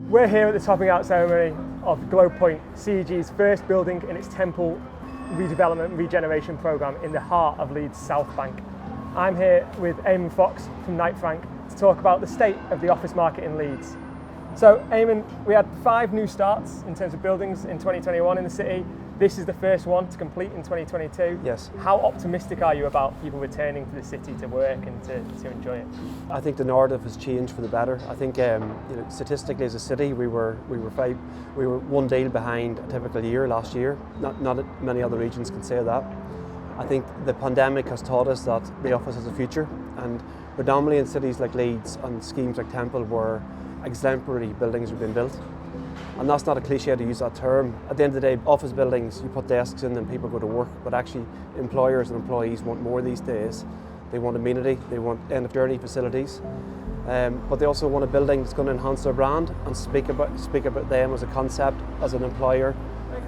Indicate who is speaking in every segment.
Speaker 1: We're here at the topping out ceremony of Globe Point, CEG's first building in its Temple redevelopment and regeneration programme in the heart of Leeds Southbank. I'm here with Eamon Fox from Knight Frank to talk about the state of the office market in Leeds. So Eamon, we had 5 new starts in terms of buildings in 2021 in the city. This is the first one to complete in 2022.
Speaker 2: Yes.
Speaker 1: How optimistic are you about people returning to the city to work and to enjoy it?
Speaker 2: I think the narrative has changed for the better. I think statistically as a city we were one deal behind a typical year last year. Not many other regions can say that. I think the pandemic has taught us that the office has a future, and predominantly in cities like Leeds and schemes like Temple where exemplary buildings are being built. And that's not a cliche to use that term. At the end of the day, office buildings, you put desks in and people go to work, but actually employers and employees want more these days. They want amenity, they want end of journey facilities, but they also want a building that's going to enhance their brand and speak about them as a concept, as an employer.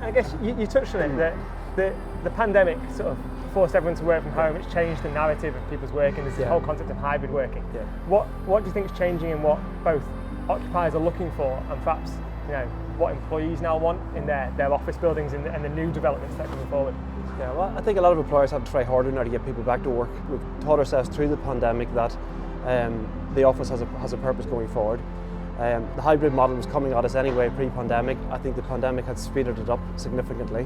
Speaker 1: I guess you touched on it, that the pandemic sort of forced everyone to work from home. It's changed the narrative of people's working. There's the whole concept of hybrid working.
Speaker 2: Yeah.
Speaker 1: What do you think is changing in what both occupiers are looking for and perhaps what employees now want in their office buildings and the new developments that are coming forward?
Speaker 2: Yeah, well, I think a lot of employers have to try harder now to get people back to work. We've taught ourselves through the pandemic that the office has a purpose going forward. The hybrid model was coming at us anyway pre-pandemic. I think the pandemic had speeded it up significantly.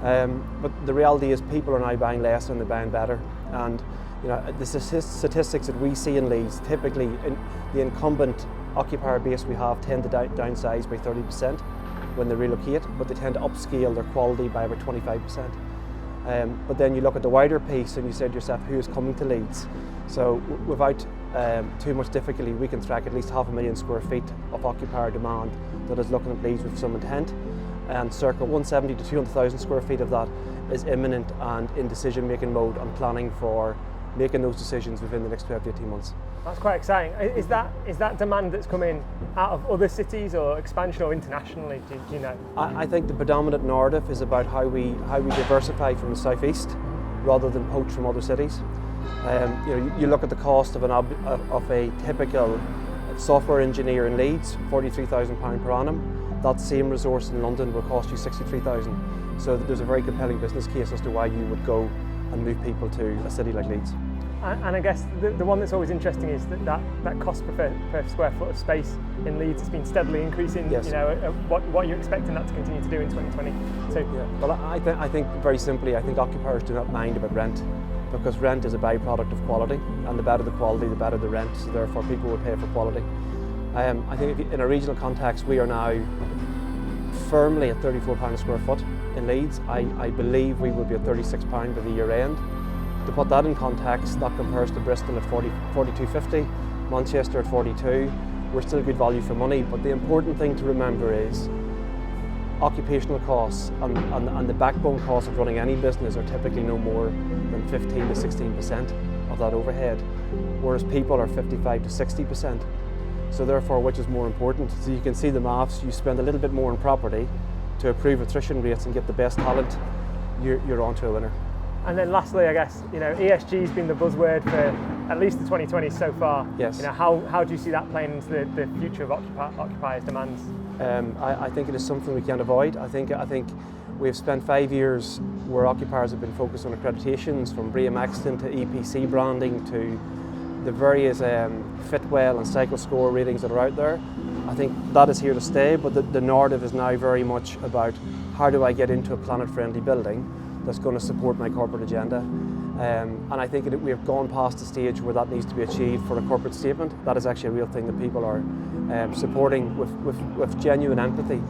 Speaker 2: But the reality is people are now buying less and they're buying better. And the statistics that we see in Leeds, typically in the incumbent occupier base we have tend to downsize by 30% when they relocate, but they tend to upscale their quality by about 25%. But then you look at the wider piece and you say to yourself, who is coming to Leeds? So without too much difficulty, we can track at least 500,000 square feet of occupier demand that is looking at Leeds with some intent, and circa 170 to 200,000 square feet of that is imminent and in decision-making mode and planning for making those decisions within the next 12 to 18 months.
Speaker 1: That's quite exciting. Is that demand that's coming out of other cities or expansion or internationally? Do you know?
Speaker 2: I think the predominant narrative is about how we diversify from the southeast rather than poach from other cities. You look at the cost of a typical software engineer in Leeds, £43,000 per annum. That same resource in London will cost you £63,000. So there's a very compelling business case as to why you would go and move people to a city like Leeds.
Speaker 1: And I guess the one that's always interesting is that cost per square foot of space in Leeds has been steadily increasing.
Speaker 2: Yes.
Speaker 1: What are you expecting that to continue to do in 2022?
Speaker 2: Yeah. Well, I think very simply, I think occupiers do not mind about rent, because rent is a byproduct of quality, and the better the quality, the better the rent. So therefore, people will pay for quality. I think in a regional context, we are now firmly at £34 a square foot in Leeds. I believe we will be at £36 by the year end. To put that in context, that compares to Bristol at 42.50, Manchester at 42. We're still good value for money, but the important thing to remember is occupational costs and the backbone costs of running any business are typically no more than 15 to 16% of that overhead, whereas people are 55 to 60%. So therefore, which is more important? So you can see the maths. You spend a little bit more on property to improve attrition rates and get the best talent, you're onto a winner.
Speaker 1: And then lastly, I guess, ESG has been the buzzword for at least the 2020s so far.
Speaker 2: Yes.
Speaker 1: How do you see that playing into the future of occupiers' demands?
Speaker 2: I think it is something we can't avoid. I think we've spent 5 years where occupiers have been focused on accreditations, from BREEAM Excellent to EPC branding to the various Fitwell and Cycle Score ratings that are out there. I think that is here to stay, but the narrative is now very much about how do I get into a planet-friendly building that's going to support my corporate agenda. And I think we have gone past the stage where that needs to be achieved for a corporate statement. That is actually a real thing that people are supporting with genuine empathy.